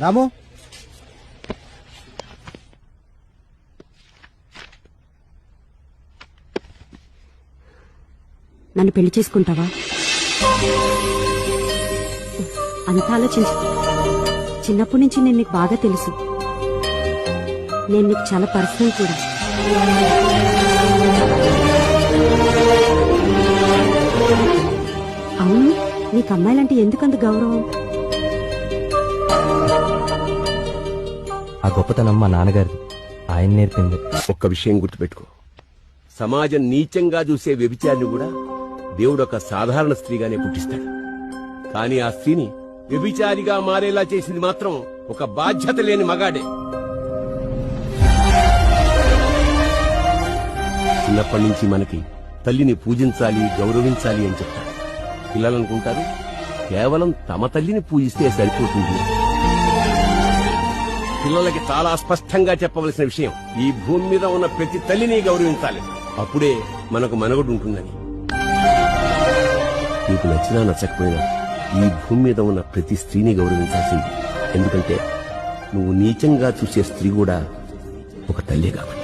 రాము, నన్ను పెళ్లి చేసుకుంటావా? అంత ఆలోచించు. చిన్నప్పటి నుంచి నేను నీకు బాగా తెలుసు. నేను నీకు చాలా పర్సనల్ కూడా. అవును, నీకు అమ్మాయిలంటే ఎందుకంత గౌరవం? ఆ గొప్పతనం మా నాన్నగారిది, ఆయన నేర్పింది. ఒక్క విషయం గుర్తుపెట్టుకో, సమాజం నీచంగా చూసే వ్యభిచారిని కూడా దేవుడు ఒక సాధారణ స్త్రీగానే పుట్టిస్తాడు. కానీ ఆ స్త్రీని వ్యభిచారిగా మారేలా చేసింది మాత్రం ఒక బాధ్యత లేని మగాడే. చిన్నప్పటి నుంచి మనకి తల్లిని పూజించాలి, గౌరవించాలి అని చెప్తారు. పిల్లలనుకుంటారు కేవలం తమ తల్లిని పూజిస్తే సరిపోతుంది. పిల్లలకి చాలా స్పష్టంగా చెప్పవలసిన విషయం, ఈ భూమి మీద ఉన్న ప్రతి తల్లిని గౌరవించాలి, అప్పుడే మనకు మనుగడ ఉంటుందని. నీకు నచ్చినా నచ్చకపోయినా ఈ భూమి మీద ఉన్న ప్రతి స్త్రీని గౌరవించాల్సింది. ఎందుకంటే నువ్వు నీచంగా చూసే స్త్రీ కూడా ఒక తల్లి కాబట్టి.